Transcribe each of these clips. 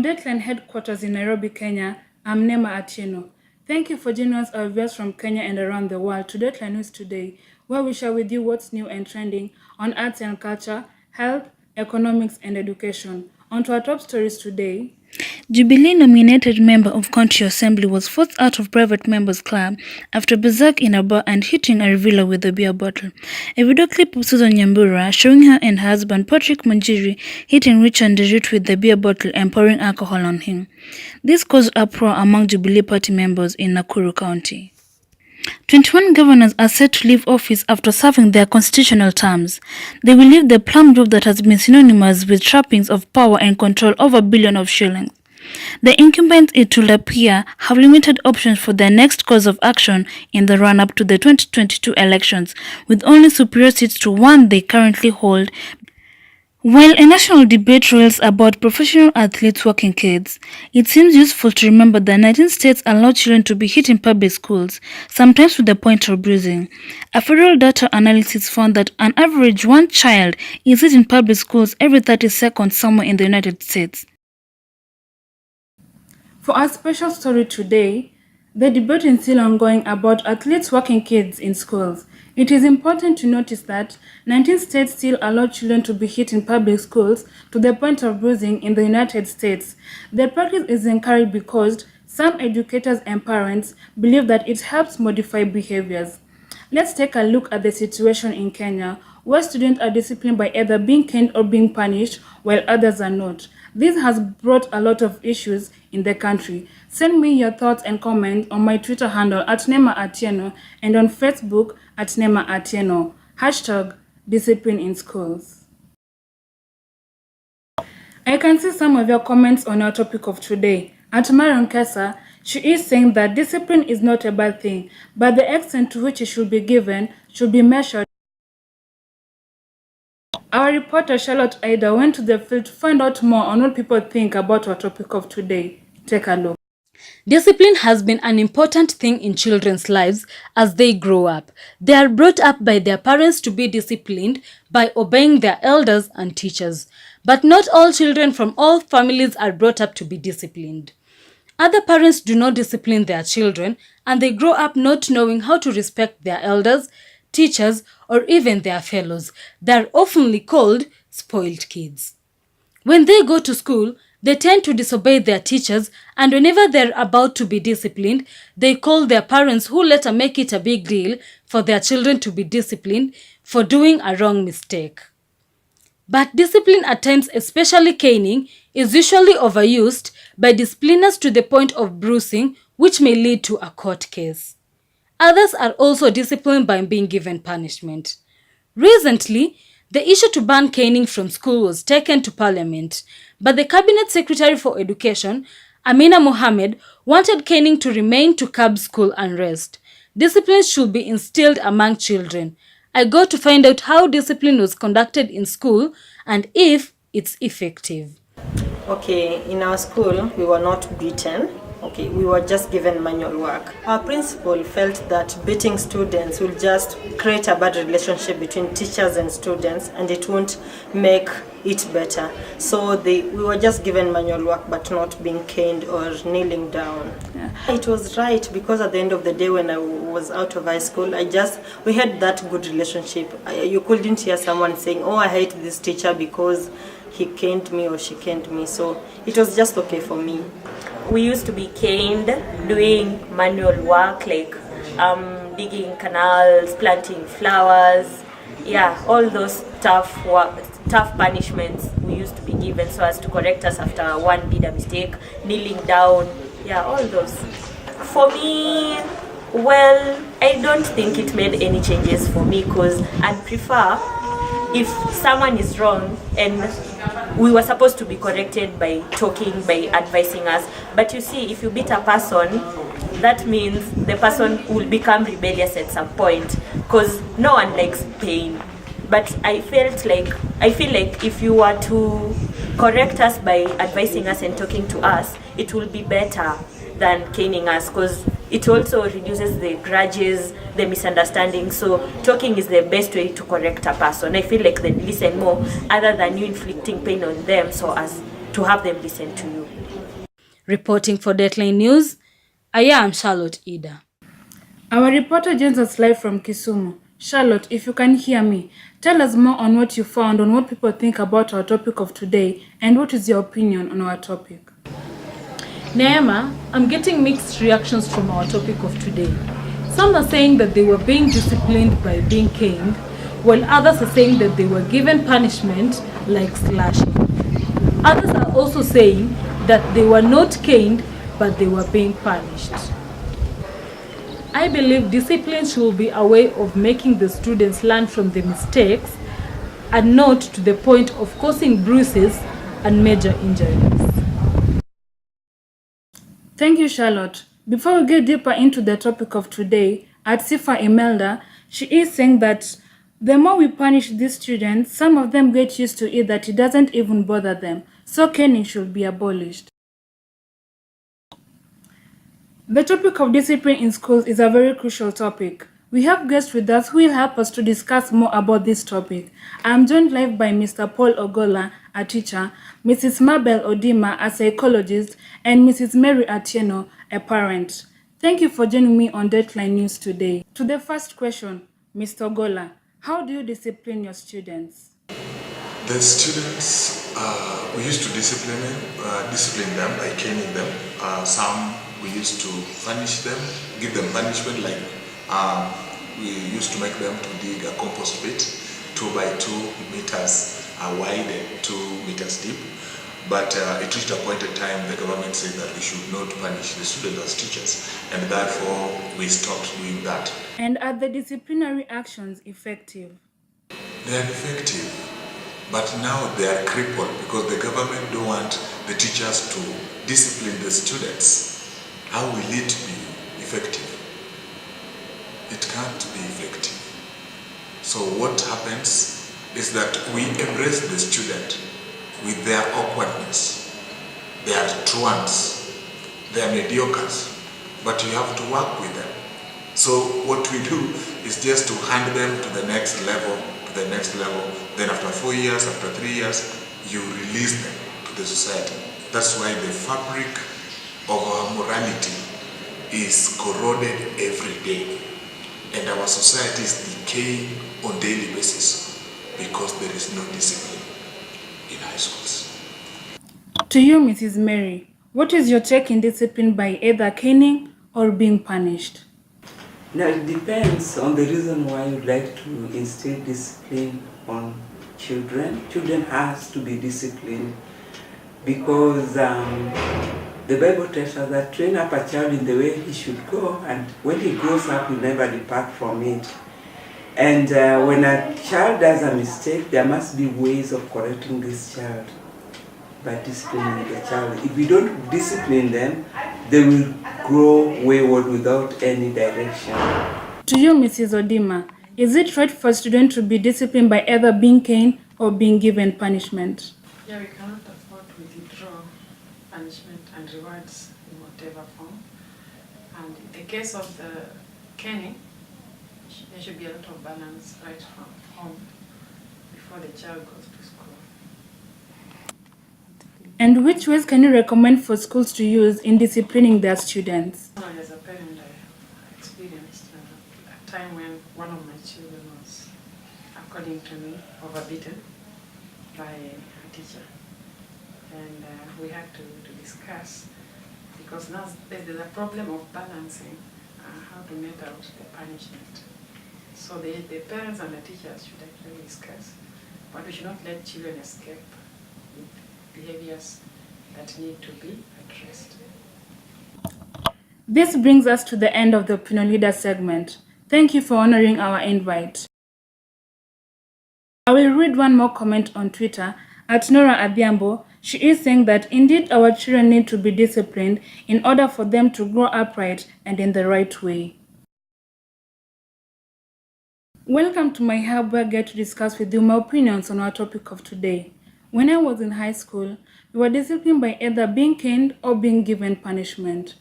From Deadline headquarters in Nairobi, Kenya, I'm Nema Atieno. Thank you for joining us, our viewers from Kenya and around the world, to Deadline News Today, where we share with you what's new and trending on arts and culture, health, economics, and education. On to our top stories today. Jubilee-nominated member of County Assembly was forced out of private members' club after berserk in a bar and hitting a revealer with a beer bottle. A video clip of Susan Nyambura showing her and her husband Patrick Munjiri hitting Richard Nderut with the beer bottle and pouring alcohol on him. This caused uproar among Jubilee Party members in Nakuru County. 21 governors are set to leave office after serving their constitutional terms. They will leave the plum job that has been synonymous with trappings of power and control over billions of shillings. The incumbents, it will appear, have limited options for their next course of action in the run-up to the 2022 elections, with only superior seats to one they currently hold. While a national debate roils about professional athletes' working kids, it seems useful to remember that 19 states allow children to be hit in public schools, sometimes to the point of bruising. A federal data analysis found that on average one child is hit in public schools every 30 seconds somewhere in the United States. For our special story today, the debate is still ongoing about athletes' working kids in schools. It is important to notice that 19 states still allow children to be hit in public schools to the point of bruising in the United States. The practice is encouraged because some educators and parents believe that it helps modify behaviors. Let's take a look at the situation in Kenya, where students are disciplined by either being caned or being punished, while others are not. This has brought a lot of issues in the country. Send me your thoughts and comments on my Twitter handle at Nema Atieno and on Facebook at Nema Atieno. #Discipline in schools. I can see some of your comments on our topic of today. At Marion Kesa, she is saying that discipline is not a bad thing, but the extent to which it should be given should be measured. Our reporter Charlotte Aida went to the field to find out more on what people think about our topic of today. Take a look. Discipline has been an important thing in children's lives as they grow up. They are brought up by their parents to be disciplined by obeying their elders and teachers. But not all children from all families are brought up to be disciplined. Other parents do not discipline their children, and they grow up not knowing how to respect their elders, teachers, or even their fellows. They are often called spoiled kids. When they go to school, they tend to disobey their teachers, and whenever they're about to be disciplined, they call their parents, who later make it a big deal for their children to be disciplined for doing a wrong mistake. But discipline at times, especially caning, is usually overused by discipliners to the point of bruising, which may lead to a court case. Others are also disciplined by being given punishment. Recently, the issue to ban caning from school was taken to Parliament, but the Cabinet Secretary for Education, Amina Mohamed, wanted caning to remain to curb school unrest. Discipline should be instilled among children. I got to find out how discipline was conducted in school and if it's effective. Okay, in our school, we were not beaten. Okay, we were just given manual work. Our principal felt that beating students will just create a bad relationship between teachers and students, and it won't make it better. So we were just given manual work, but not being caned or kneeling down. Yeah. It was right, because at the end of the day, when I was out of high school, we had that good relationship. You couldn't hear someone saying, "Oh, I hate this teacher because he caned me or she caned me." So it was just okay for me. We used to be caned doing manual work like digging canals, planting flowers, all those tough punishments we used to be given so as to correct us after one did a mistake, kneeling down, all those. For me, well, I don't think it made any changes for me, because I'd prefer if someone is wrong and we were supposed to be corrected by talking, by advising us. But you see, if you beat a person, that means the person will become rebellious at some point, because no one likes pain. But I feel like if you were to correct us by advising us and talking to us, it will be better than caning us, because it also reduces the grudges, the misunderstandings. So talking is the best way to correct a person. I feel like they listen more, other than you inflicting pain on them so as to have them listen to you. Reporting for Deadline News, I am Charlotte Ida. Our reporter joins us live from Kisumu. Charlotte, if you can hear me, tell us more on what you found, on what people think about our topic of today, and what is your opinion on our topic. Neema, I'm getting mixed reactions from our topic of today. Some are saying that they were being disciplined by being caned, while others are saying that they were given punishment like slashing. Others are also saying that they were not caned, but they were being punished. I believe discipline should be a way of making the students learn from the mistakes and not to the point of causing bruises and major injuries. Thank you, Charlotte. Before we get deeper into the topic of today, at Sifa Imelda, she is saying that the more we punish these students, some of them get used to it that it doesn't even bother them, so caning should be abolished. The topic of discipline in schools is a very crucial topic. We have guests with us who will help us to discuss more about this topic. I am joined live by Mr. Paul Ogola, a teacher, Mrs. Mabel Odima, a psychologist, and Mrs. Mary Atieno, a parent. Thank you for joining me on Deadline News today. To the first question, Mr. Ogola, how do you discipline your students? The students, we used to discipline them by caning them. Some we used to punish them, give them punishment like we used to make them to dig a compost pit 2 by 2 meters wide and 2 meters deep. But it reached a point in time the government said that we should not punish the students as teachers, and therefore we stopped doing that. And are the disciplinary actions effective? They are effective, but now they are crippled because the government don't want the teachers to discipline the students. How will it be effective? It can't be effective. So what happens is that we embrace the student with their awkwardness. They are truants, they are mediocres, but you have to work with them. So what we do is just to hand them to the next level, then after 4 years, after 3 years, you release them to the society. That's why the fabric of our morality is corroded every day, and our society is decaying on daily basis because there is no discipline in high schools. To you, Mrs. Mary, what is your take in discipline by either caning or being punished? Now it depends on the reason why you'd like to instill discipline on children. Children has to be disciplined because the Bible tells us that train up a child in the way he should go, and when he grows up, he'll never depart from it. And when a child does a mistake, there must be ways of correcting this child by disciplining the child. If we don't discipline them, they will grow wayward without any direction. To you, Mrs. Odima, is it right for a student to be disciplined by either being caned or being given punishment? Yeah, we cannot afford to withdraw punishment and rewards in whatever form. And in the case of the caning, there should be a lot of balance right from home before the child goes to school. And which ways can you recommend for schools to use in disciplining their students? As a parent, I experienced a time when one of my children was, according to me, overbeaten by a teacher. And we had to discuss, because now there's a problem of balancing how to met out the punishment. So the parents and the teachers should actually discuss, but we should not let children escape with behaviors that need to be addressed. This brings us to the end of the Opinion Leader segment. Thank you for honoring our invite. I will read one more comment on Twitter at Nora Abiambo. She is saying that indeed our children need to be disciplined in order for them to grow upright and in the right way. Welcome to my hub where I get to discuss with you my opinions on our topic of today. When I was in high school, we were disciplined by either being caned or being given punishment.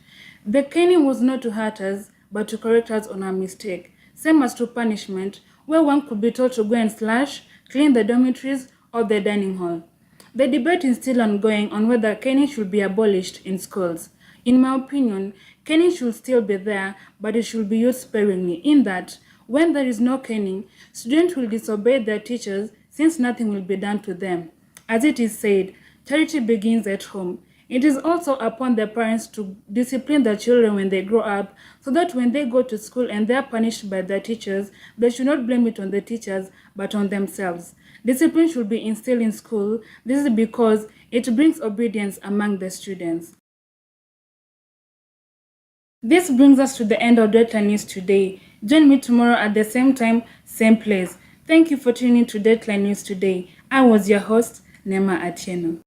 The caning was not to hurt us, but to correct us on our mistake, same as to punishment, where one could be told to go and slash, clean the dormitories or the dining hall. The debate is still ongoing on whether caning should be abolished in schools. In my opinion, caning should still be there, but it should be used sparingly, in that when there is no caning, students will disobey their teachers since nothing will be done to them. As it is said, charity begins at home. It is also upon their parents to discipline their children when they grow up, so that when they go to school and they are punished by their teachers, they should not blame it on the teachers, but on themselves. Discipline should be instilled in school. This is because it brings obedience among the students. This brings us to the end of Deadline News today. Join me tomorrow at the same time, same place. Thank you for tuning to Deadline News today. I was your host, Nema Atieno.